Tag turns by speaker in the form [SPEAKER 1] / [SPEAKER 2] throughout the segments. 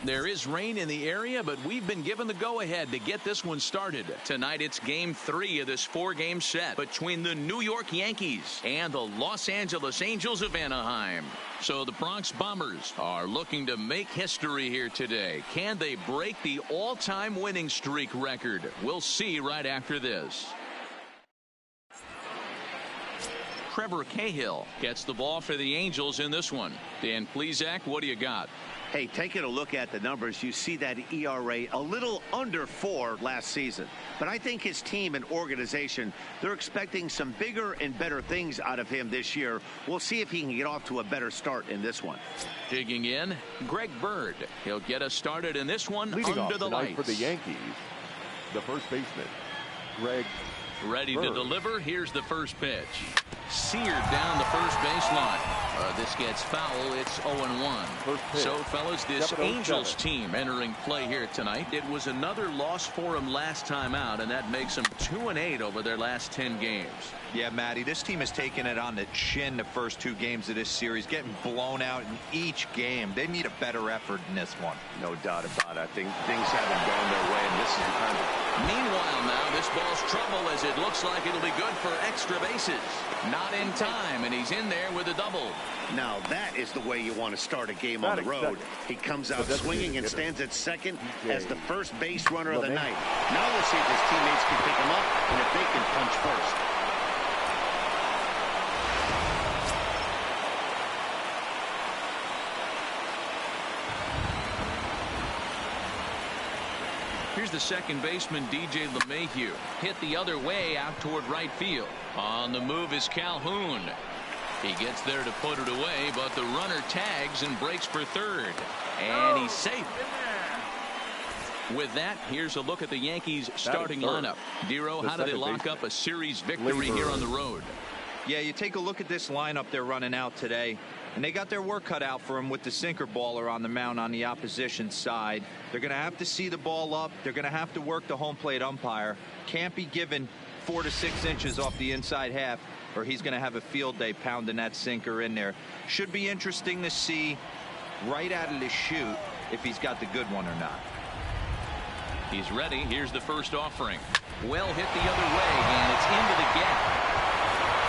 [SPEAKER 1] There is rain in the area, but we've been given the go-ahead to get this one started. Tonight, it's Game 3 of this 4-game set between the New York Yankees and the Los Angeles Angels of Anaheim. So the Bronx Bombers are looking to make history here today. Can they break the all-time winning streak record? We'll see right after this. Trevor Cahill gets the ball for the Angels in this one. Dan Plesac, what do you got?
[SPEAKER 2] Hey, taking a look at the numbers, you see that ERA a little under 4 last season. But I think his team and organization, they're expecting some bigger and better things out of him this year. We'll see if he can get off to a better start in this one.
[SPEAKER 1] Digging in, Greg Bird. He'll get us started in this one.
[SPEAKER 3] Leading
[SPEAKER 1] under
[SPEAKER 3] off
[SPEAKER 1] the lights.
[SPEAKER 3] For the Yankees, the first baseman, Greg
[SPEAKER 1] Ready
[SPEAKER 3] Bird.
[SPEAKER 1] to deliver. Here's the first pitch. Seared down the first baseline. This gets foul. It's 0-1. So, fellas, this Angels team entering play here tonight. It was another loss for them last time out, and that makes them 2-8 over their last 10 games.
[SPEAKER 4] Yeah, Matty, this team has taken it on the chin the first 2 games of this series, getting blown out in each game. They need a better effort in this one.
[SPEAKER 2] No doubt about it. I think things haven't gone their way, and this is the kind of...
[SPEAKER 1] Meanwhile, now, this ball's trouble as it looks like it'll be good for extra bases. Not in time, and he's in there with a double.
[SPEAKER 2] Now, that is the way you want to start a game on the road. He comes out swinging and stands at second as the first base runner of the night. Now we'll see if his teammates can pick him up and if they can punch first.
[SPEAKER 1] Here's the second baseman, DJ LeMahieu. Hit the other way out toward right field. On the move is Calhoun. He gets there to put it away, but the runner tags and breaks for third. And he's safe. With that, here's a look at the Yankees starting lineup. Dero, how do they lock up a series victory here on the road?
[SPEAKER 4] Yeah, you take a look at this lineup they're running out today, and they got their work cut out for them with the sinker baller on the mound on the opposition side. They're going to have to see the ball up. They're going to have to work the home plate umpire. Can't be given 4 to 6 inches off the inside half, or he's going to have a field day pounding that sinker in there. Should be interesting to see right out of the chute if he's got the good one or not.
[SPEAKER 1] He's ready. Here's the first offering. Well hit the other way, and it's into the gap.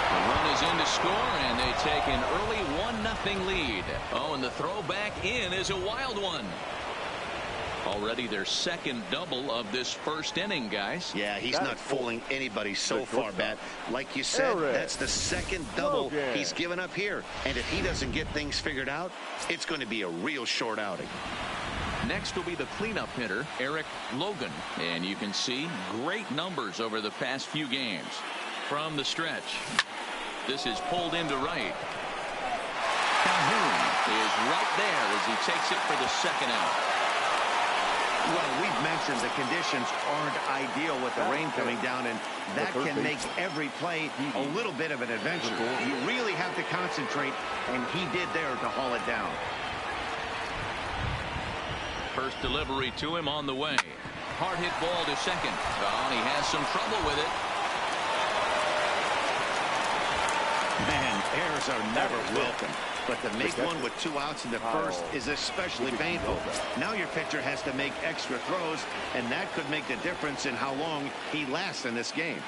[SPEAKER 1] The run is in to score, and they take an early 1-0 lead. Oh, and the throw back in is a wild one. Already their second double of this first inning, guys.
[SPEAKER 2] Yeah, he's not fooling anybody so far, Matt. Like you said, that's the second double he's given up here. And if he doesn't get things figured out, it's going to be a real short outing.
[SPEAKER 1] Next will be the cleanup hitter, Eric Logan. And you can see great numbers over the past few games. From the stretch, this is pulled into right. Calhoun is right there as he takes it for the second out.
[SPEAKER 2] Well, we've mentioned the conditions aren't ideal with the rain coming down, and that can make every play a little bit of an adventure. You really have to concentrate, and he did there to haul it down.
[SPEAKER 1] First delivery to him on the way. Hard hit ball to second. Oh, he has some trouble with it.
[SPEAKER 2] Man, errors are never welcome. But to make one with 2 outs in the first is especially painful. Now your pitcher has to make extra throws, and that could make the difference in how long he lasts in this game.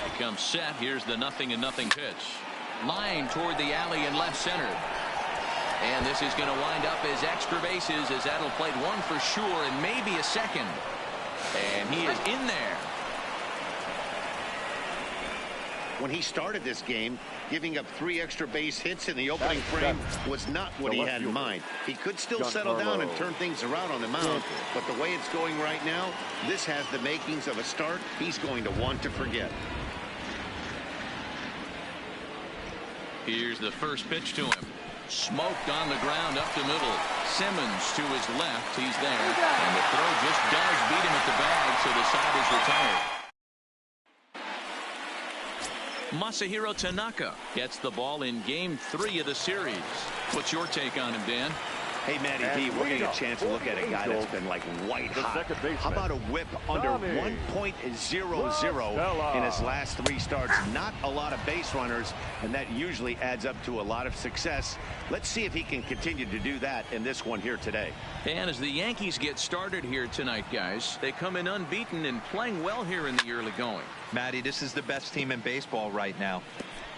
[SPEAKER 1] He comes set. Here's the 0-0 pitch. Line toward the alley in left center. And this is going to wind up as extra bases, as that'll play one for sure and maybe a second. And he is in there.
[SPEAKER 2] When he started this game, giving up 3 extra base hits in the opening frame was not what he had in mind. He could still settle down and turn things around on the mound, but the way it's going right now, this has the makings of a start he's going to want to forget.
[SPEAKER 1] Here's the first pitch to him. Smoked on the ground up the middle. Simmons to his left. He's there. And the throw just does beat him at the bag, so the side is retired. Masahiro Tanaka gets the ball in Game 3 of the series. What's your take on him, Dan?
[SPEAKER 2] Hey, Matty D, we're getting a chance to look at a guy that's been like white hot. How about a whip under 1.00 in his last 3 starts? Not a lot of base runners, and that usually adds up to a lot of success. Let's see if he can continue to do that in this one here today.
[SPEAKER 1] And as the Yankees get started here tonight, guys, they come in unbeaten and playing well here in the early going.
[SPEAKER 4] Matty, this is the best team in baseball right now.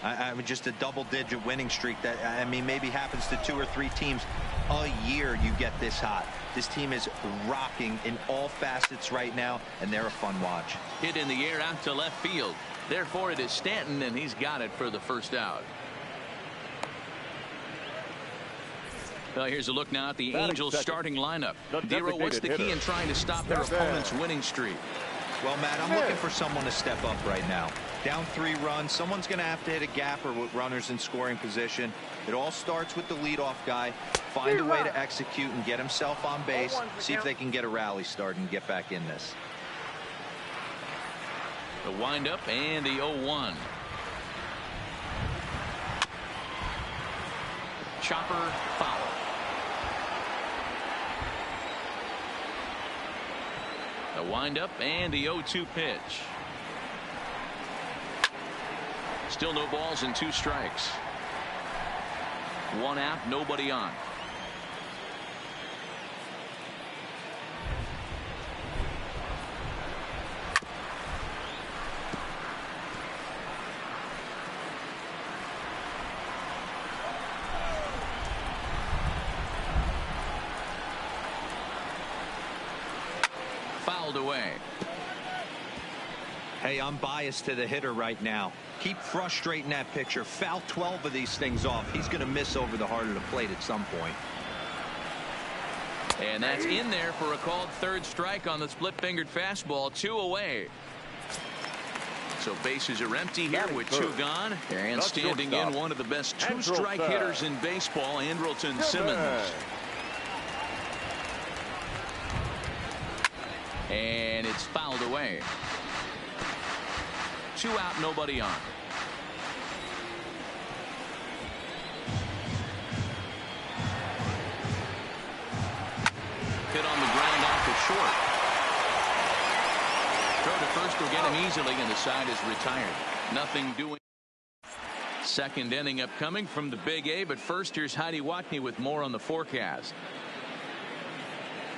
[SPEAKER 4] I mean, just a double-digit winning streak that, I mean, maybe happens to 2 or 3 teams a year. You get this hot. This team is rocking in all facets right now, and they're a fun watch.
[SPEAKER 1] Hit in the air out to left field. Therefore, it is Stanton, and he's got it for the first out. Well, here's a look now at the Angels starting lineup. Dero, what's the key in trying to stop their opponent's winning streak?
[SPEAKER 4] Well, Matt, I'm looking for someone to step up right now. Down 3 runs, someone's going to have to hit a gap or with runners in scoring position. It all starts with the leadoff guy. Find a way to execute and get himself on base. See if they can get a rally started and get back in this.
[SPEAKER 1] The windup and the 0-1. Chopper foul. The windup and the 0-2 pitch. Still no balls and 2 strikes. 1 out, nobody on. Fouled away.
[SPEAKER 4] Hey, I'm biased to the hitter right now. Keep frustrating that pitcher. Foul 12 of these things off. He's going to miss over the heart of the plate at some point.
[SPEAKER 1] And that's in there for a called 3rd strike on the split-fingered fastball. 2 away. So bases are empty here with 2 gone. And standing in one of the best 2-strike hitters in baseball, Andrelton Simmons. And it's fouled away. 2 out, nobody on. Hit on the ground out to short. Throw to first will get him easily, and the side is retired. Nothing doing. Second inning upcoming from the Big A, but first here's Heidi Watney with more on the forecast.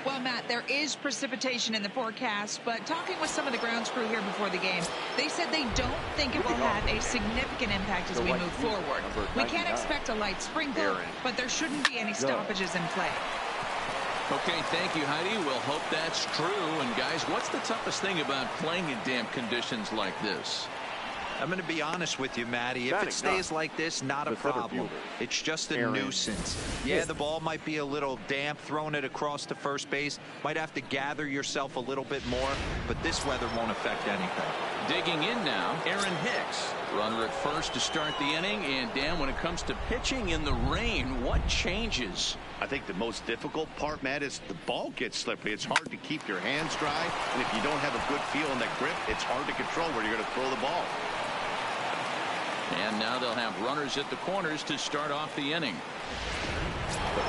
[SPEAKER 5] Well, Matt, there is precipitation in the forecast, but talking with some of the grounds crew here before the game, they said they don't think it will have a significant impact as we move forward. We can't expect a light sprinkle, but there shouldn't be any stoppages in play.
[SPEAKER 1] Okay, thank you, Heidi. We'll hope that's true. And, guys, what's the toughest thing about playing in damp conditions like this?
[SPEAKER 4] I'm going to be honest with you, Matty. If it stays like this, not a problem. It's just a nuisance. Yeah, the ball might be a little damp. Throwing it across to first base might have to gather yourself a little bit more, but this weather won't affect anything.
[SPEAKER 1] Digging in now, Aaron Hicks. Runner at first to start the inning. And, Dan, when it comes to pitching in the rain, what changes?
[SPEAKER 2] I think the most difficult part, Matt, is the ball gets slippery. It's hard to keep your hands dry, and if you don't have a good feel in that grip, it's hard to control where you're going to throw the ball.
[SPEAKER 1] And now they'll have runners at the corners to start off the inning. So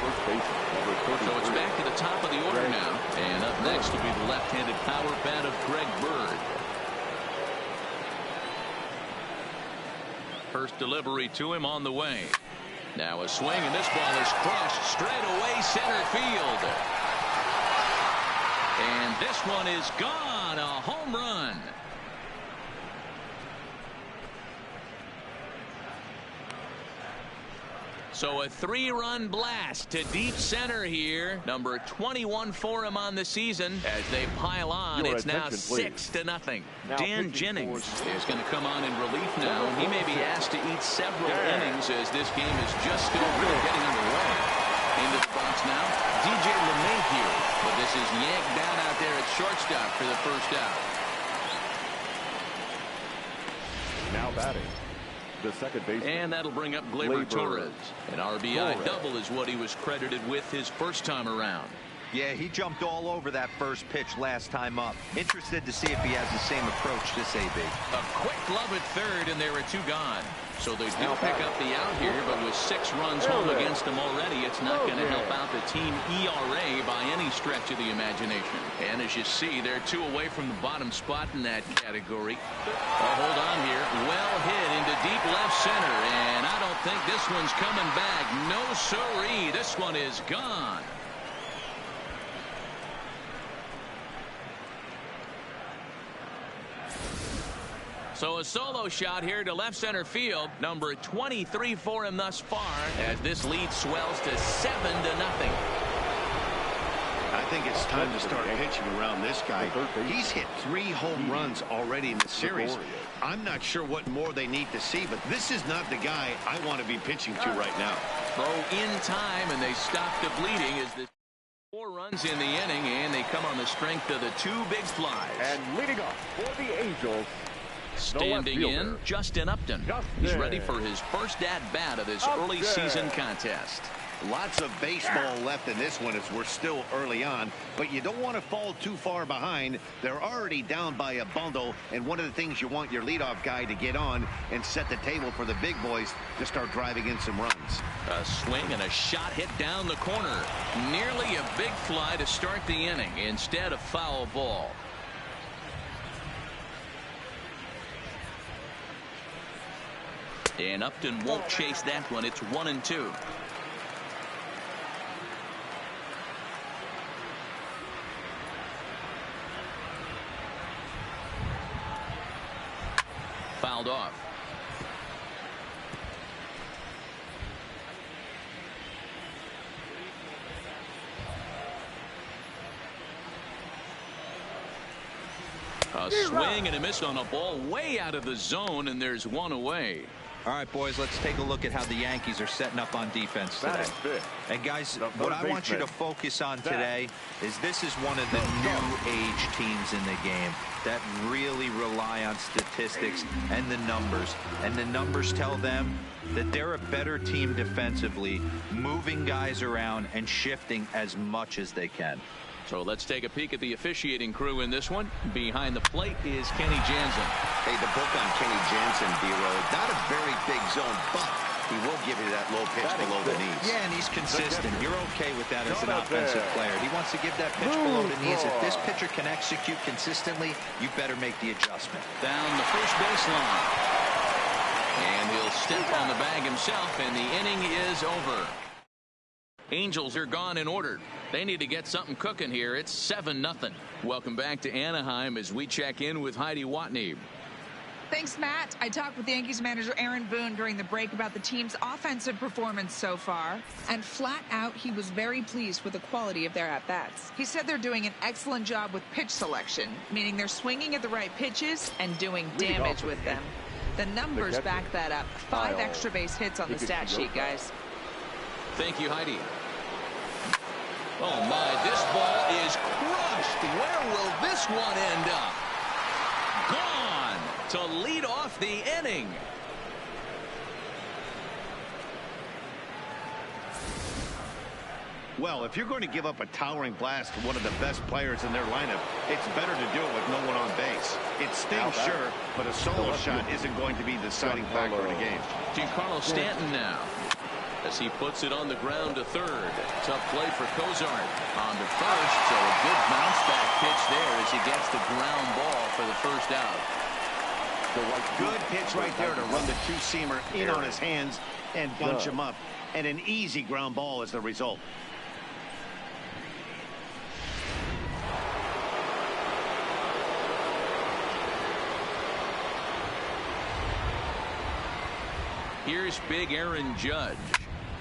[SPEAKER 1] it's back to the top of the order now. And up next will be the left-handed power bat of Greg Bird. First delivery to him on the way. Now a swing, and this ball is crushed straight away center field. And this one is gone. A home run. So a 3-run blast to deep center here. Number 21 for him on the season. As they pile on, it's now 6-0. Dan Jennings is going to come on in relief now. He may be asked to eat several innings as this game is just still really getting underway. Into the box now, DJ LeMahieu. But this is yanked down out there at shortstop for the first out.
[SPEAKER 3] Now batting, the second baseman.
[SPEAKER 1] And that'll bring up Gleyber Torres. An RBI double is what he was credited with his first time around.
[SPEAKER 4] Yeah, he jumped all over that first pitch last time up. Interested to see if he has the same approach this AB.
[SPEAKER 1] A quick glove at third, and there are 2 gone. So they do pick up the out here, but with 6 runs home against them already, it's not going to help out the team ERA by any stretch of the imagination. And as you see, they're 2 away from the bottom spot in that category. Hold on here. Well hit into deep left center, and I don't think this one's coming back. No siree. This one is gone. So a solo shot here to left center field, number 23 for him thus far, as this lead swells to 7-0.
[SPEAKER 2] I think it's time to start pitching around this guy. He's hit 3 home runs already in the series. I'm not sure what more they need to see, but this is not the guy I want to be pitching to right now.
[SPEAKER 1] Throw in time, and they stop the bleeding as the 4 runs in the inning, and they come on the strength of the 2 big flies.
[SPEAKER 3] And leading off for the Angels,
[SPEAKER 1] standing in, Justin Upton. He's ready for his first at-bat of this early season contest.
[SPEAKER 2] Lots of baseball left in this one as we're still early on, but you don't want to fall too far behind. They're already down by a bundle, and one of the things you want your leadoff guy to get on and set the table for the big boys to start driving in some runs.
[SPEAKER 1] A swing and a shot hit down the corner. Nearly a big fly to start the inning instead of foul ball. And Upton won't chase that one. It's 1-2. Fouled off. A swing and a miss on a ball way out of the zone, and there's 1 away.
[SPEAKER 4] All right, boys, let's take a look at how the Yankees are setting up on defense today. And, guys, what I want you to focus on today is this is one of the new age teams in the game that really rely on statistics and the numbers. And the numbers tell them that they're a better team defensively, moving guys around and shifting as much as they can.
[SPEAKER 1] So let's take a peek at the officiating crew in this one. Behind the plate is Kenny Jansen.
[SPEAKER 2] Hey, the book on Kenny Jansen, D-Road, not a very big zone, but he will give you that low pitch below the knees.
[SPEAKER 4] Yeah, and he's consistent. You're okay with that as an offensive player. He wants to give that pitch below the knees. If this pitcher can execute consistently, you better make the adjustment.
[SPEAKER 1] Down the first baseline. And he'll step on the bag himself, and the inning is over. Angels are gone in order. They need to get something cooking here. It's 7-0. Welcome back to Anaheim as we check in with Heidi Watney.
[SPEAKER 5] Thanks, Matt. I talked with Yankees manager Aaron Boone during the break about the team's offensive performance so far, and flat out, he was very pleased with the quality of their at-bats. He said they're doing an excellent job with pitch selection, meaning they're swinging at the right pitches and doing damage with them. The numbers back that up. 5 extra base hits on the stat sheet, guys.
[SPEAKER 1] Thank you, Heidi. Oh, my, this ball is crushed. Where will this one end up? Gone to lead off the inning.
[SPEAKER 2] Well, if you're going to give up a towering blast to one of the best players in their lineup, it's better to do it with no one on base. It stings, sure, but a solo shot isn't going to be the deciding factor in the game.
[SPEAKER 1] Giancarlo Stanton now, as he puts it on the ground to third. Tough play for Cozart on to first, so a good bounce back pitch there as he gets the ground ball for the first out.
[SPEAKER 2] Good pitch right there to run the two-seamer in on his hands and bunch him up, and an easy ground ball as the result.
[SPEAKER 1] Here's big Aaron Judge.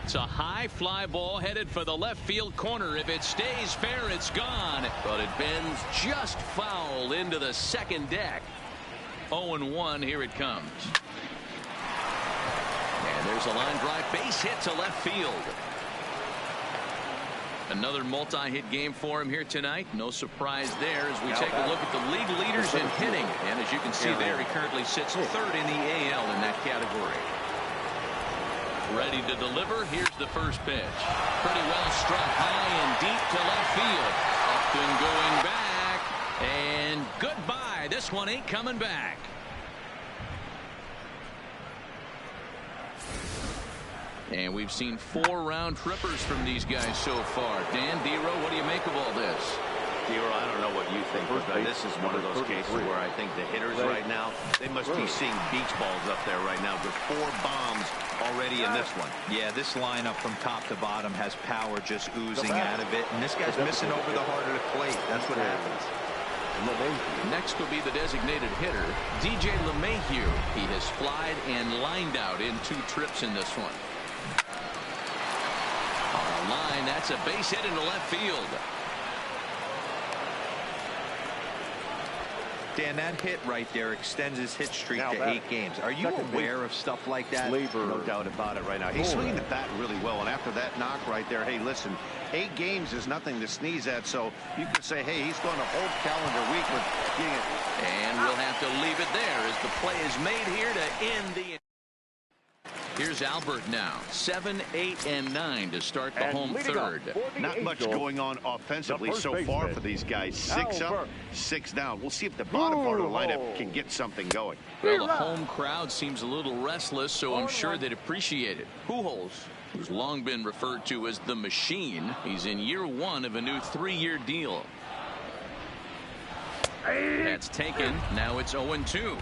[SPEAKER 1] It's a high fly ball headed for the left field corner. If it stays fair, it's gone. But it bends just foul into the second deck. 0-1, here it comes. And there's a line drive base hit to left field. Another multi-hit game for him here tonight. No surprise there as we take a look at the league leaders in hitting. And as you can see there, he currently sits third in the AL in that category. Ready to deliver. Here's the first pitch. Pretty well struck high and deep to left field. Up and going back. And goodbye. This one ain't coming back. And we've seen 4 round trippers from these guys so far. Dan, Dero, what do you make of all this?
[SPEAKER 2] Dero, I don't know what you think, but this is one of those cases where I think the hitters right now, they must be seeing beach balls up there right now. There's 4 bombs already in this one.
[SPEAKER 4] Yeah, this lineup from top to bottom has power just oozing out of it. And this guy's missing over the heart of the plate. That's what happens.
[SPEAKER 1] Next will be the designated hitter, DJ LeMahieu. He has flied and lined out in 2 trips in this one. On a line, that's a base hit into left field.
[SPEAKER 4] Dan, that hit right there extends his hit streak to 8 games. Are you aware of stuff like that?
[SPEAKER 2] No doubt about it right now. He's swinging the bat really well, and after that knock right there, hey, listen, 8 games is nothing to sneeze at, so you could say, hey, he's going a whole calendar week with getting it.
[SPEAKER 1] And we'll have to leave it there as the play is made here to end the... Here's Albert now. 7, 8, and 9 to start the home third.
[SPEAKER 2] Not much going on offensively so far for these guys. 6 up, 6 down. We'll see if the bottom part of the lineup can get something going.
[SPEAKER 1] Well, the home crowd seems a little restless, so I'm sure they'd appreciate it. Pujols, who's long been referred to as the machine, he's in year 1 of a new 3-year deal. That's taken. Now it's 0-2.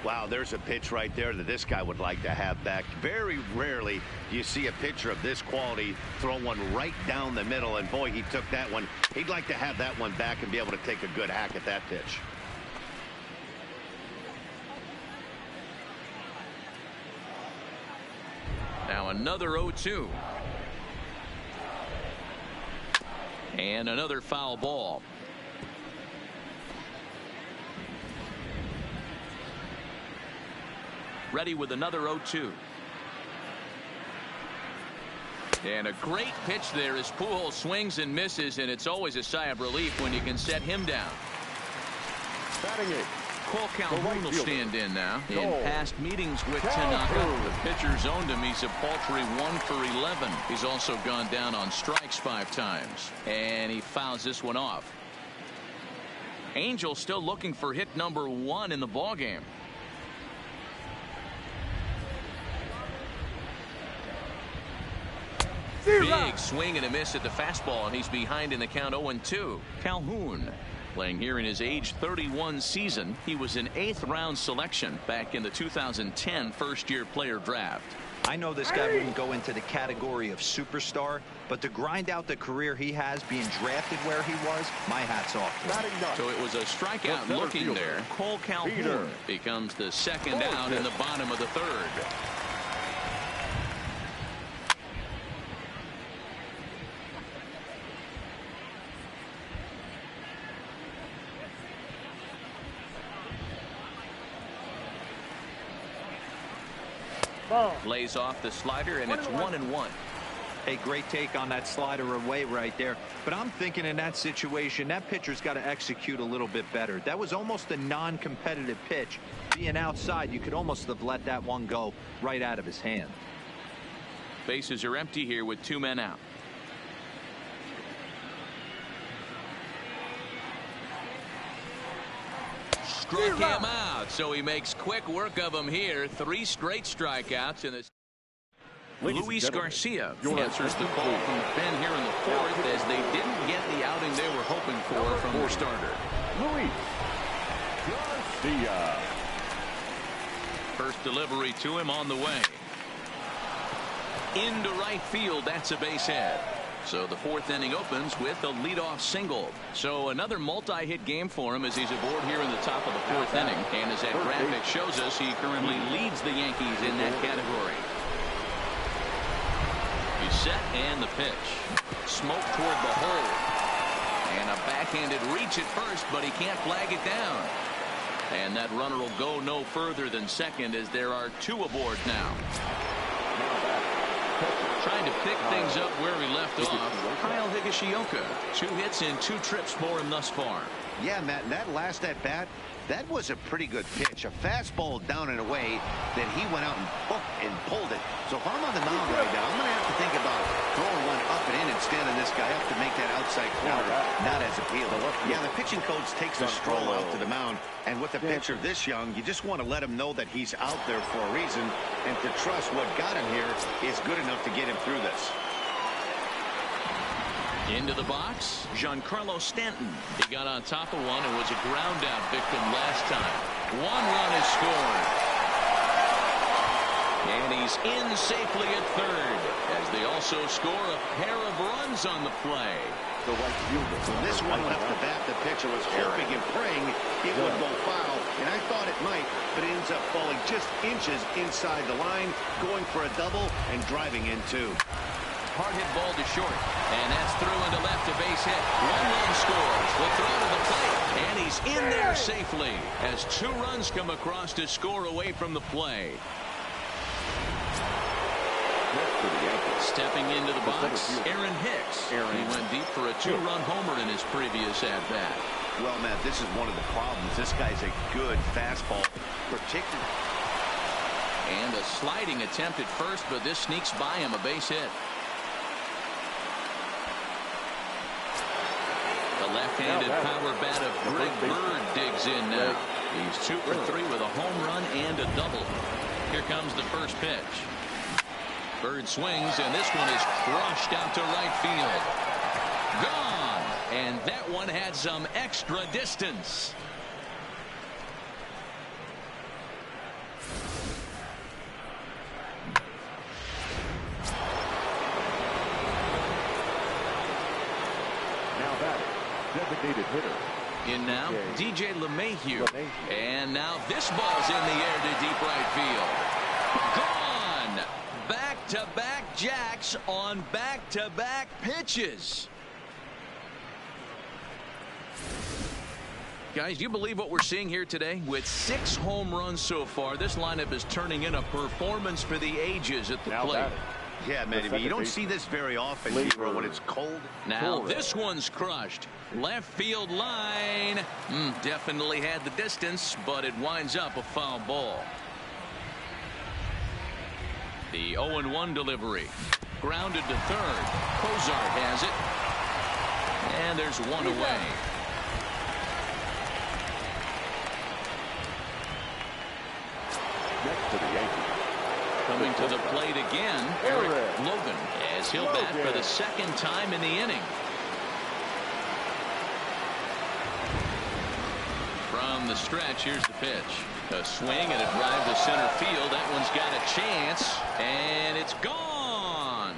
[SPEAKER 2] Wow, there's a pitch right there that this guy would like to have back. Very rarely do you see a pitcher of this quality throw one right down the middle, and boy, he took that one. He'd like to have that one back and be able to take a good hack at that pitch.
[SPEAKER 1] Now another 0-2. And another foul ball. Ready with another 0-2. And a great pitch there as Pujols swings and misses, and it's always a sigh of relief when you can set him down.
[SPEAKER 3] Batting it.
[SPEAKER 1] Cole Calhoun will stand in now. In past meetings with Tanaka, the pitcher zoned him. He's a paltry 1 for 11. He's also gone down on strikes 5 times. And he fouls this one off. Angel still looking for hit number 1 in the ballgame. Big swing and a miss at the fastball, and he's behind in the count 0-2. Calhoun playing here in his age 31 season. He was an 8th round selection back in the 2010 first-year player draft.
[SPEAKER 4] I know this guy wouldn't go into the category of superstar, but to grind out the career he has being drafted where he was, my hat's off to him.
[SPEAKER 1] So it was a strikeout looking there. Cole Calhoun becomes the second out in the bottom of the 3rd. Lays off the slider, and it's 1-1.
[SPEAKER 4] Hey, great take on that slider away right there. But I'm thinking in that situation, that pitcher's got to execute a little bit better. That was almost a non-competitive pitch. Being outside, you could almost have let that one go right out of his hand.
[SPEAKER 1] Bases are empty here with 2 men out. Struck him out, so he makes quick work of him here. 3 straight strikeouts in this. Luis Garcia answers the call from the pen here in the 4th as they didn't get the outing they were hoping for from their starter.
[SPEAKER 3] Luis Garcia.
[SPEAKER 1] First delivery to him on the way. Into right field, that's a base hit. So the 4th inning opens with a leadoff single. So another multi-hit game for him as he's aboard here in the top of the 4th inning. And as that graphic shows us, he currently leads the Yankees in that category. He's set, and the pitch. Smoke toward the hole. And a backhanded reach at first, but he can't flag it down. And that runner will go no further than second as there are 2 aboard now. Trying to pick things up where he left off. Kyle Higashioka. 2 hits in 2 trips for him thus far.
[SPEAKER 2] Yeah, Matt, and that last at-bat, that was a pretty good pitch. A fastball down and away that he went out and hooked and pulled it. So if I'm on the mound right now, I'm going to have to think about throwing one up and in and standing this guy up to make that outside corner not as appealing. Yeah, the pitching coach takes a stroll out to the mound. And with a pitcher this young, you just want to let him know that he's out there for a reason and to trust what got him here is good enough to get him through this.
[SPEAKER 1] Into the box, Giancarlo Stanton. He got on top of one and was a ground out victim last time. 1 run is scored. And he's in safely at third as they also score a pair of runs on the play.
[SPEAKER 3] The right fielder.
[SPEAKER 2] So this one left the bat. The pitcher was hoping and praying it would go foul, and I thought it might, but it ends up falling just inches inside the line, going for a double and driving in two.
[SPEAKER 1] Hard hit ball to short, and that's through into left, a base hit. 1 run scores. The throw to the plate, and he's in there safely as 2 runs come across to score away from the play. Stepping into the box, Aaron Hicks. He went deep for a 2-run homer in his previous at-bat.
[SPEAKER 2] Well, Matt, this is one of the problems. This guy's a good fastball, particularly.
[SPEAKER 1] And a sliding attempt at first, but this sneaks by him, a base hit. The left-handed power bat of Greg Bird digs in now. He's 2 for 3 with a home run and a double. Here comes the first pitch. Bird swings, and this one is crushed out to right field. Gone! And that one had some extra distance.
[SPEAKER 3] Now batting, designated hitter.
[SPEAKER 1] In now, DJ LeMahieu. And now this ball's in the air to deep right field. Gone! Back-to-back jacks on back-to-back pitches. Guys, do you believe what we're seeing here today? With 6 home runs so far, this lineup is turning in a performance for the ages at the plate.
[SPEAKER 2] Yeah, man, you don't see this very often, Hero, when it's cold.
[SPEAKER 1] Now this one's crushed. Left field line. Definitely had the distance, but it winds up a foul ball. The 0-1 delivery. Grounded to third. Cozart has it. And there's one away.
[SPEAKER 3] Next to the Yankees.
[SPEAKER 1] Coming to the plate again, Eric Logan, as he'll bat for the 2nd time in the inning. From the stretch, here's the pitch. A swing and a drive to center field. That one's got a chance, and it's gone.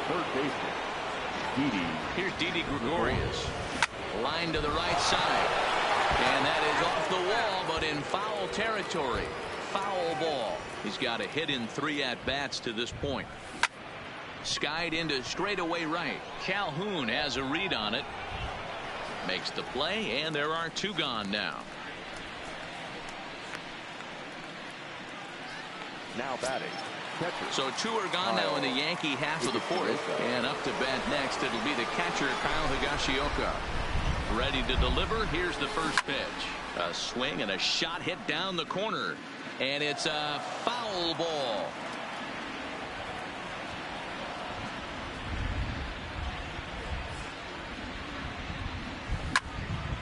[SPEAKER 3] Third baseman, Didi.
[SPEAKER 1] Here's Didi Gregorius. Line to the right side. And that is off the wall, but in foul territory. Foul ball. He's got a hit in 3 at-bats to this point. Skied into straightaway right. Calhoun has a read on it. Makes the play, and there are 2 gone now.
[SPEAKER 3] Now batting. Catcher.
[SPEAKER 1] So 2 are gone now in the Yankee half of the 4th. And up to bat next, it'll be the catcher, Kyle Higashioka. Ready to deliver. Here's the first pitch. A swing and a shot hit down the corner. And it's a foul ball.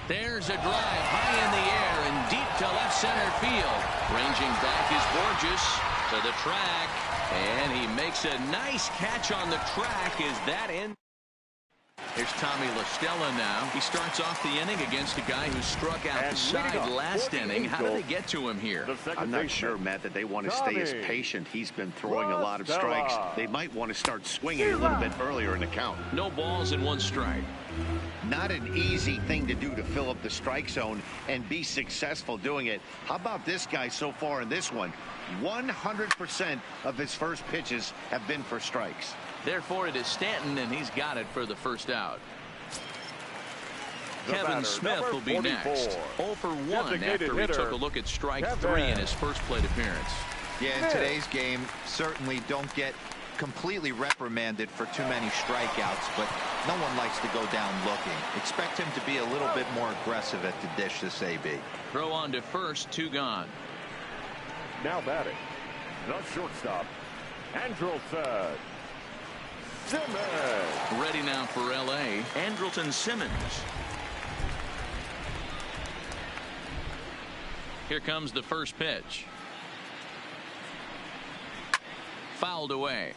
[SPEAKER 1] There's a drive high in the air and deep to left center field. Ranging back is Borges to the track, and he makes a nice catch on the track. Is that in? Here's Tommy La Stella now. He starts off the inning against a guy who struck out the side last inning. How did they get to him here?
[SPEAKER 2] I'm not sure, Matt, that they want to stay as patient. He's been throwing a lot of strikes. They might want to start swinging a little bit earlier in the count.
[SPEAKER 1] No balls and 1 strike.
[SPEAKER 2] Not an easy thing to do to fill up the strike zone and be successful doing it. How about this guy so far in this one? 100% of his first pitches have been for strikes.
[SPEAKER 1] Therefore, it is Stanton, and he's got it for the first out. Kevin Smith will be next. 0 for 1 after he took a look at strike 3 in his first plate appearance.
[SPEAKER 4] Yeah, in today's game, certainly don't get completely reprimanded for too many strikeouts, but no one likes to go down looking. Expect him to be a little bit more aggressive at the dish this AB.
[SPEAKER 1] Throw on to first, 2 gone.
[SPEAKER 3] Now batting, the shortstop, Andrelton Simmons.
[SPEAKER 1] Ready now for L.A., Andrelton Simmons. Here comes the first pitch. Fouled away.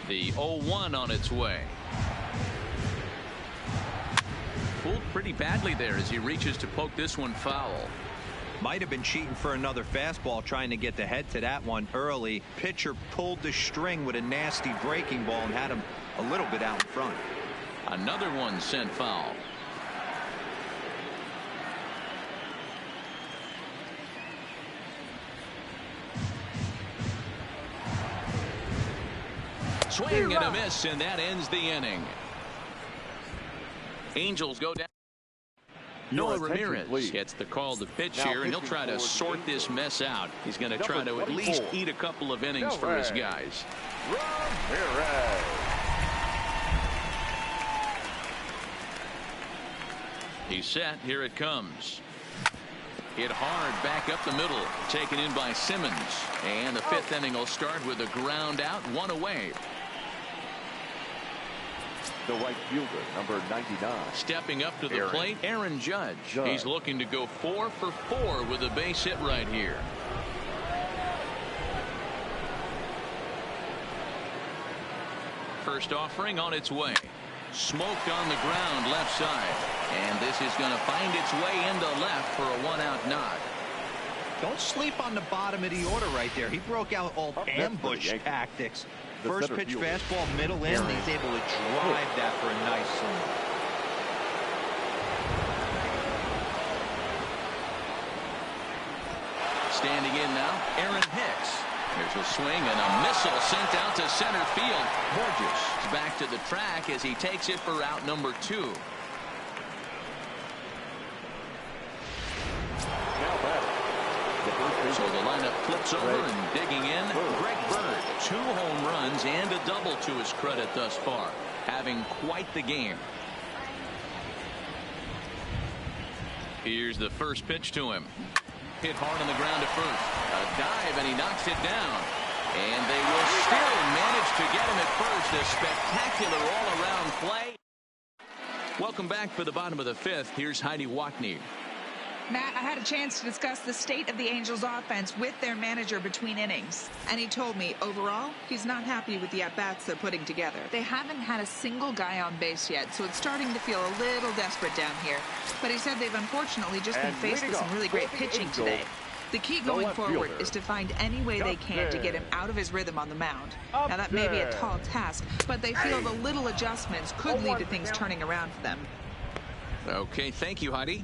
[SPEAKER 1] The 0-1 on its way. Pulled pretty badly there as he reaches to poke this one foul.
[SPEAKER 4] Might have been cheating for another fastball, trying to get the head to that one early. Pitcher pulled the string with a nasty breaking ball and had him a little bit out in front.
[SPEAKER 1] Another one sent foul. Swing and a miss, and that ends the inning. Angels go down. Noah Ramirez gets the call to pitch here, and he'll try to sort this mess out. He's going to try to at least eat a couple of innings for his guys.
[SPEAKER 3] Ramirez.
[SPEAKER 1] He's set. Here it comes. Hit hard back up the middle. Taken in by Simmons. And the 5th inning will start with a ground out, 1 away.
[SPEAKER 3] The right fielder, number 99.
[SPEAKER 1] Stepping up to the plate, Aaron Judge. He's looking to go 4 for 4 with a base hit right here. First offering on its way. Smoked on the ground left side. And this is going to find its way into left for a 1-out knock.
[SPEAKER 4] Don't sleep on the bottom of the order right there. He broke out all ambush tactics. First pitch fastball, middle in. He's able to drive that for a nice swing.
[SPEAKER 1] Standing in now, Aaron Hicks. There's a swing and a missile sent out to center field. Borges is back to the track as he takes it for out number 2. So the lineup flips over and digging in. Greg Bird, 2 home runs and a double to his credit thus far. Having quite the game. Here's the first pitch to him. Hit hard on the ground at first. A dive and he knocks it down. And they will still manage to get him at first. A spectacular all-around play. Welcome back for the bottom of the 5th. Here's Heidi Watney.
[SPEAKER 5] Matt, I had a chance to discuss the state of the Angels offense with their manager between innings. And he told me, overall, he's not happy with the at-bats they're putting together. They haven't had a single guy on base yet, so it's starting to feel a little desperate down here. But he said they've unfortunately just been faced with some really great pitching today. The key going forward is to find any way they can to get him out of his rhythm on the mound. Now, that may be a tall task, but they feel the little adjustments could lead to things turning around for them.
[SPEAKER 1] Okay, thank you, Heidi.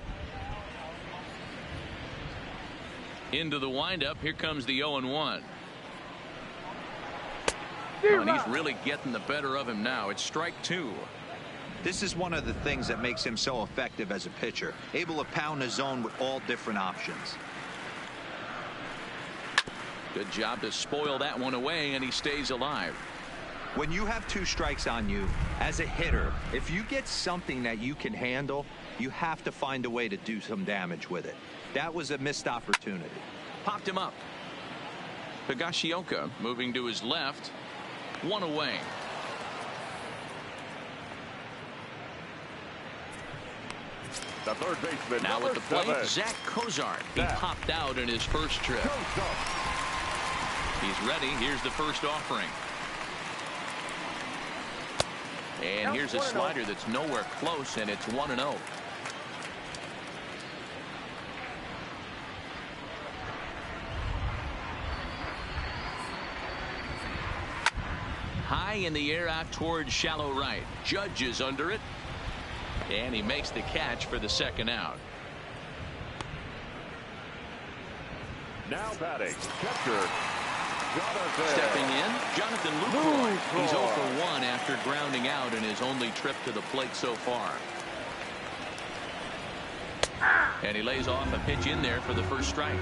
[SPEAKER 1] Into the windup. Here comes the 0-1. And he's really getting the better of him now. It's strike 2.
[SPEAKER 4] This is one of the things that makes him so effective as a pitcher. Able to pound the zone with all different options.
[SPEAKER 1] Good job to spoil that one away, and he stays alive.
[SPEAKER 4] When you have 2 strikes on you, as a hitter, if you get something that you can handle, you have to find a way to do some damage with it. That was a missed opportunity.
[SPEAKER 1] Popped him up. Higashioka moving to his left. 1 away.
[SPEAKER 3] The third baseman,
[SPEAKER 1] now at the plate,
[SPEAKER 3] 7.
[SPEAKER 1] Zach Cozart. He popped out in his first trip. He's ready. Here's the first offering. And here's a slider that's nowhere close, and it's 1-0. High in the air out towards shallow right. Judge is under it. And he makes the catch for the second out.
[SPEAKER 3] Now batting, catcher, Jonathan.
[SPEAKER 1] Stepping in, Jonathan Lucroy. He's 0 for 1 after grounding out in his only trip to the plate so far. And he lays off a pitch in there for the first strike.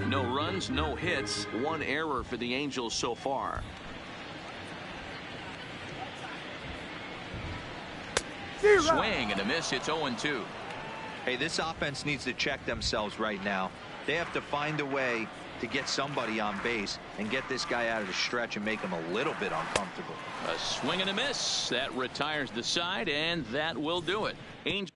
[SPEAKER 1] No runs, no hits, 1 error for the Angels so far. Swing and a miss. It's 0-2.
[SPEAKER 4] Hey, this offense needs to check themselves right now. They have to find a way to get somebody on base and get this guy out of the stretch and make him a little bit uncomfortable.
[SPEAKER 1] A swing and a miss. That retires the side, and that will do it. Angels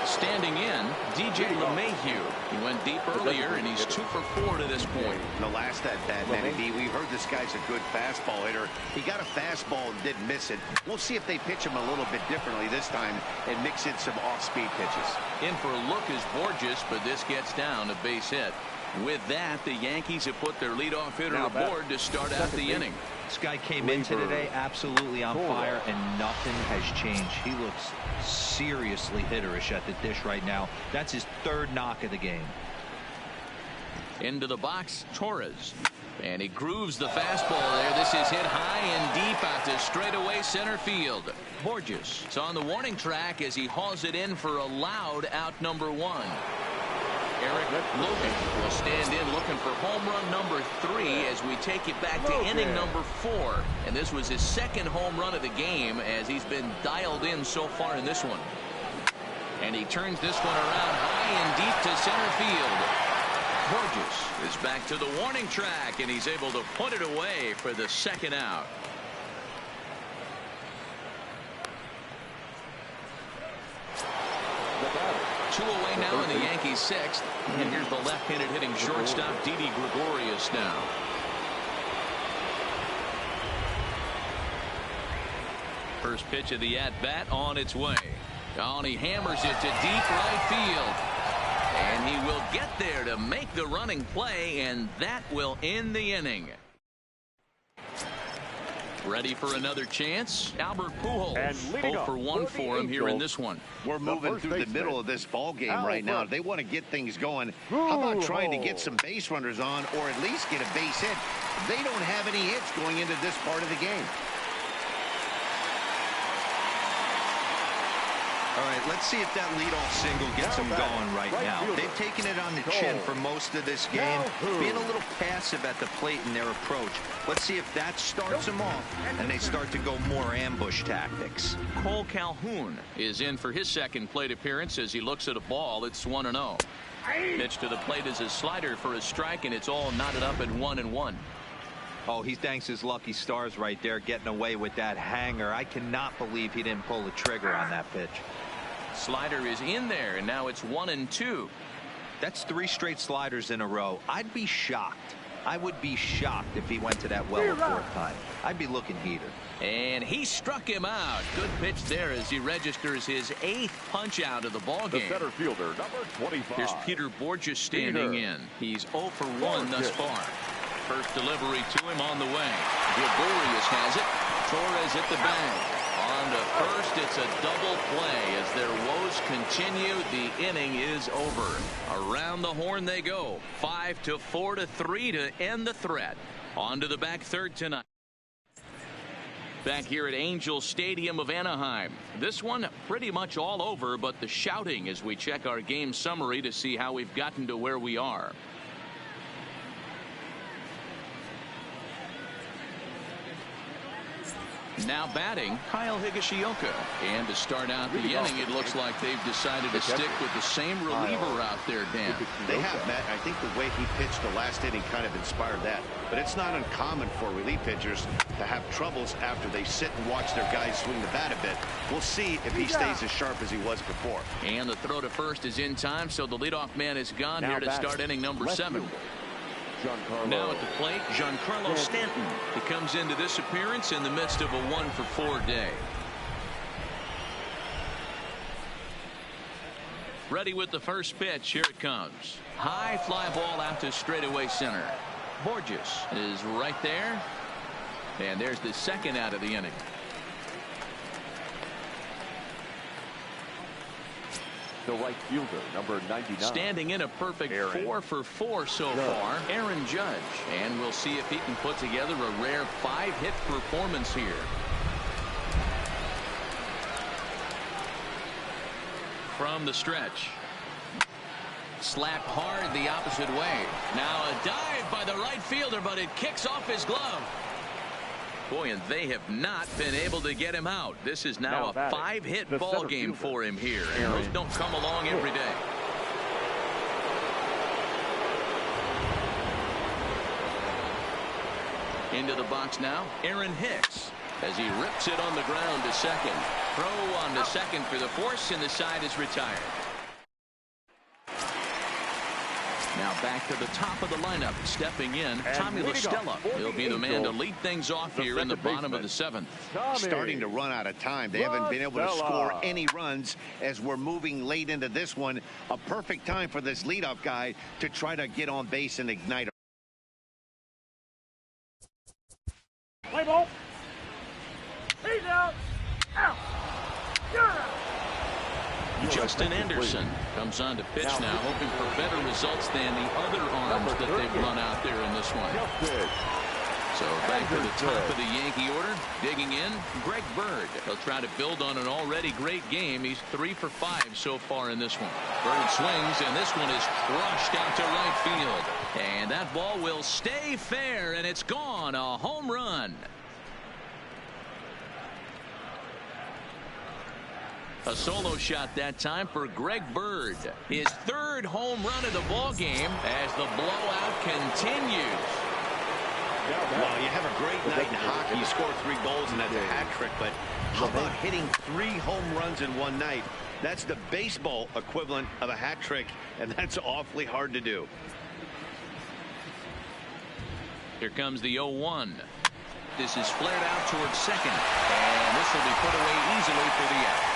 [SPEAKER 1] standing in, DJ LeMahieu. He went deep earlier, and he's 2 for 4 to this point.
[SPEAKER 2] The last at bat, Manny D, we heard this guy's a good fastball hitter. He got a fastball and didn't miss it. We'll see if they pitch him a little bit differently this time and mix in some off-speed pitches.
[SPEAKER 1] In for a look is Borges, but this gets down a base hit. With that, the Yankees have put their leadoff hitter aboard to start out the inning.
[SPEAKER 4] This guy came into today absolutely on fire, and nothing has changed. He looks seriously hitterish at the dish right now. That's his 3rd knock of the game.
[SPEAKER 1] Into the box, Torres. And he grooves the fastball there. This is hit high and deep out to straightaway center field. Borges is on the warning track as he hauls it in for a loud out number 1. Eric Logan will stand in looking for home run number 3 as we take it back to inning number 4. And this was his 2nd home run of the game as he's been dialed in so far in this one. And he turns this one around high and deep to center field. Borges is back to the warning track, and he's able to put it away for the 2nd out. Two away now in the Yankees 6th. And here's the left-handed hitting shortstop, Didi Gregorius now. First pitch of the at-bat on its way. And he hammers it to deep right field. And he will get there to make the running play, and that will end the inning. Ready for another chance? Albert Pujols. 0 for 1 for him here in this one.
[SPEAKER 2] We're moving through the middle of this ball game right now. They want to get things going. How about trying to get some base runners on, or at least get a base hit? They don't have any hits going into this part of the game.
[SPEAKER 4] All right, let's see if that leadoff single gets them going right now. They've taken it on the chin for most of this game, being a little passive at the plate in their approach. Let's see if that starts them off and they start to go more ambush tactics.
[SPEAKER 1] Cole Calhoun is in for his 2nd plate appearance as he looks at a ball. It's 1-0. Pitch to the plate is a slider for a strike, and it's all knotted up at 1-1.
[SPEAKER 4] Oh, he thanks his lucky stars right there, getting away with that hanger. I cannot believe he didn't pull the trigger on that pitch.
[SPEAKER 1] Slider is in there, and now it's 1-2.
[SPEAKER 4] That's 3 straight sliders in a row. I'd be shocked. I would be shocked if he went to that well a 4th time. I'd be looking heater.
[SPEAKER 1] And he struck him out. Good pitch there as he registers his 8th punch out of the ball game.
[SPEAKER 3] The center fielder, number 25.
[SPEAKER 1] Here's Peter Borges standing in. He's 0 for 1 thus far. First delivery to him on the way. Gregorius has it. Torres hit the bag. On to first, it's a double play as their woes continue. The inning is over. Around the horn they go. 5-4-3 to end the threat. On to the back third tonight. Back here at Angel Stadium of Anaheim. This one pretty much all over, but the shouting as we check our game summary to see how we've gotten to where we are. Now batting, Kyle Higashioka. And to start out the inning, it looks like they've decided to stick with the same reliever out there, Dan.
[SPEAKER 2] They have, Matt. I think the way he pitched the last inning kind of inspired that. But it's not uncommon for relief pitchers to have troubles after they sit and watch their guys swing the bat a bit. We'll see if he stays as sharp as he was before.
[SPEAKER 1] And the throw to first is in time, so the leadoff man is gone here to start inning number 7. Now at the plate, Giancarlo Stanton. He comes into this appearance in the midst of a 1-for-4 day. Ready with the first pitch. Here it comes. High fly ball out to straightaway center. Borges is right there. And there's the 2nd out of the inning.
[SPEAKER 3] The right fielder, number 99.
[SPEAKER 1] Standing in a perfect
[SPEAKER 3] Aaron
[SPEAKER 1] 4 for 4 so far, Aaron Judge. And we'll see if he can put together a rare 5-hit performance here. From the stretch. Slapped hard the opposite way. Now a dive by the right fielder, but it kicks off his glove. Boy, and they have not been able to get him out. This is now a 5-hit ball game for him here. And those don't come along every day. Into the box now, Aaron Hicks, as he rips it on the ground to second. Throw on to second for the force, and the side is retired. Now back to the top of the lineup. Stepping in, Tommy LaStella. He'll be the man to lead things off here in the bottom of the 7th.
[SPEAKER 2] Starting to run out of time. They haven't been able to score any runs as we're moving late into this one. A perfect time for this leadoff guy to try to get on base and ignite.
[SPEAKER 6] Play ball. He's out. Out. You're out.
[SPEAKER 1] Justin Anderson comes on to pitch now, hoping for better results than the other arms that they've run out there in this one. So back to the top of the Yankee order. Digging in, Greg Bird. He'll try to build on an already great game. He's 3 for 5 so far in this one. Bird swings, and this one is crushed out to right field. And that ball will stay fair, and it's gone. A home run. A solo shot that time for Greg Bird. His 3rd home run of the ball game as the blowout continues.
[SPEAKER 2] Well, you have a great night in hockey. You score 3 goals, and that's a hat trick. But how about hitting 3 home runs in one night? That's the baseball equivalent of a hat trick, and that's awfully hard to do.
[SPEAKER 1] Here comes the 0-1. This is flared out towards second, and this will be put away easily for the out.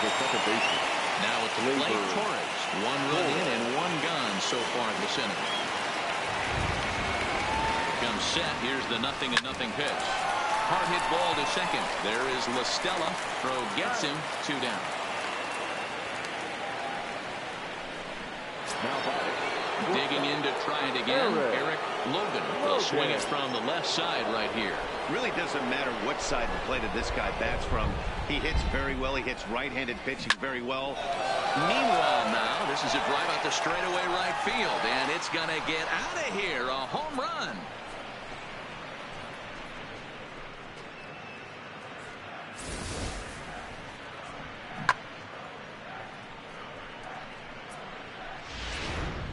[SPEAKER 3] The second baseman.
[SPEAKER 1] Now it's Blake Torres. 1 run in and 1 gone so far in the center. Here comes set. Here's the 0-0 pitch. Hard hit ball to second. There is LaStella. Throw gets him. 2 down.
[SPEAKER 3] Now batting.
[SPEAKER 1] Digging in to try it again. Eric Logan will swing it from the left side right here.
[SPEAKER 2] Really doesn't matter what side of the plate this guy bats from. He hits very well. He hits right-handed pitching very well.
[SPEAKER 1] Meanwhile now, this is a drive out the straightaway right field, and it's going to get out of here. A home run.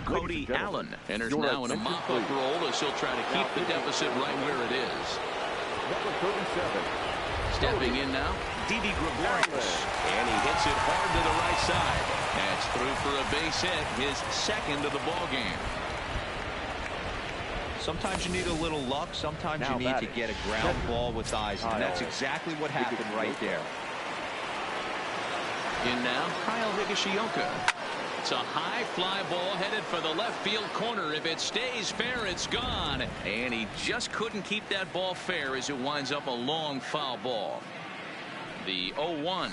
[SPEAKER 1] Cody Allen enters now in a mop-up role as he'll try to keep the deficit right where it is.
[SPEAKER 3] Number 37.
[SPEAKER 1] Stepping in now, Didi Gregorius, and he hits it hard to the right side. That's through for a base hit, his 2nd of the ball game.
[SPEAKER 4] Sometimes you need a little luck. Sometimes you need to get a ground ball with eyes, and that's exactly what happened right there.
[SPEAKER 1] In now, Kyle Higashioka. It's a high fly ball headed for the left field corner. If it stays fair, it's gone. And he just couldn't keep that ball fair as it winds up a long foul ball. The 0-1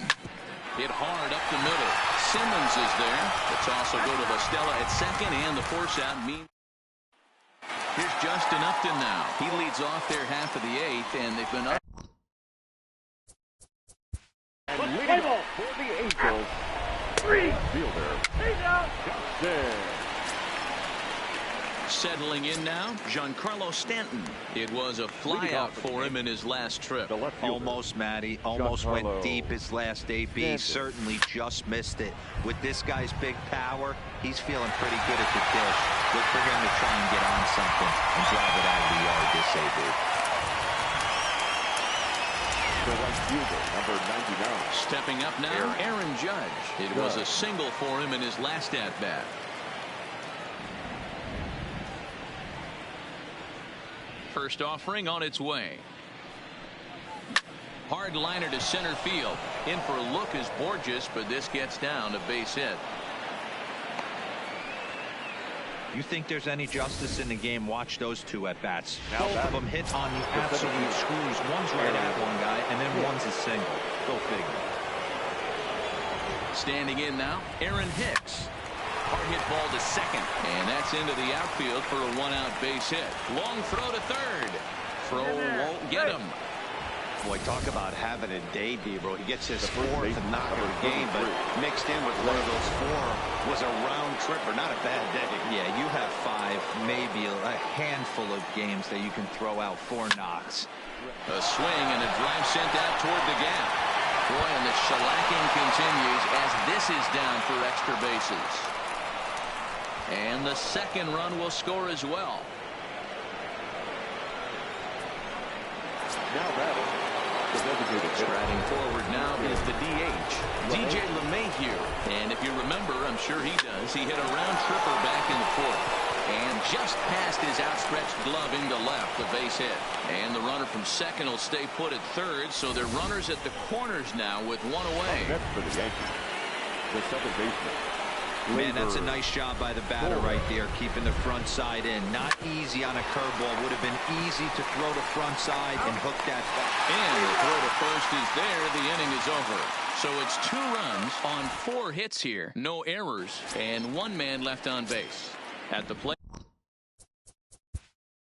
[SPEAKER 1] hit hard up the middle. Simmons is there. The toss will go to LaStella at second, and the force out means. Here's Justin Upton now. He leads off their half of the 8th, and they've been up.
[SPEAKER 3] And leading off for the Angels. Fielder.
[SPEAKER 1] Settling in now, Giancarlo Stanton. It was a flyout for him in his last trip.
[SPEAKER 4] Almost, Matty. Almost went deep his last AB. Certainly just missed it. With this guy's big power, he's feeling pretty good at the dish. Look for him to try and get on something and drive it out of the yard this AB.
[SPEAKER 3] The right fielder, number 99.
[SPEAKER 1] Stepping up now, Aaron Judge. It was a single for him in his last at-bat. First offering on its way. Hard liner to center field. In for a look is Borges, but this gets down a base hit.
[SPEAKER 4] You think there's any justice in the game? Watch those 2 at bats. Both of them hit on the absolute screws. One's right at one guy, and then one's a single. Go figure.
[SPEAKER 1] Standing in now, Aaron Hicks. Hard hit ball to second, and that's into the outfield for a one-out base hit. Long throw to third. Throw won't get him.
[SPEAKER 2] Boy, talk about having a day, Debro. He gets his fourth knock of the game, but mixed in with one of those four was a round tripper. Not a bad day.
[SPEAKER 4] Yeah, you have 5, maybe a handful of games that you can throw out 4 knocks.
[SPEAKER 1] A swing and a drive sent out toward the gap. Boy, and the shellacking continues as this is down for extra bases. And the second run will score as well.
[SPEAKER 3] Now batting.
[SPEAKER 1] Striding forward now is the DH, DJ LeMahieu. And if you remember, I'm sure he does, he hit a round tripper back in the 4th. And just past his outstretched glove into left, the base hit. And the runner from second will stay put at third, so they're runners at the corners now with one away.
[SPEAKER 3] Next for the Yankees, the second baseman.
[SPEAKER 4] Man, that's a nice job by the batter right there, keeping the front side in. Not easy on a curveball. Would have been easy to throw the front side and hook that back.
[SPEAKER 1] And the throw to first is there. The inning is over. So it's 2 runs on 4 hits here. No errors, and 1 man left on base. At the plate.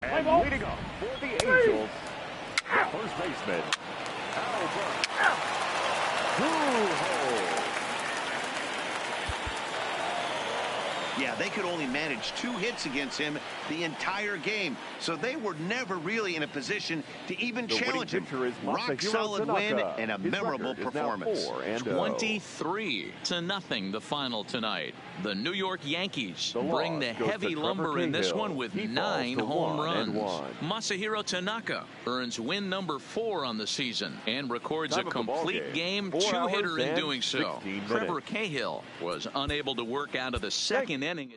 [SPEAKER 3] And leading off for the Angels, first baseman, Albert Pujols.
[SPEAKER 2] Yeah, they could only manage 2 hits against him the entire game, so they were never really in a position to even challenge him. Rock solid win and a memorable performance.
[SPEAKER 1] 23-0 the final tonight. The New York Yankees bring the heavy lumber in this one with 9 home runs. Masahiro Tanaka earns win number 4 on the season and records a complete game 2-hitter in doing so. Trevor Cahill was unable to work out of the second inning.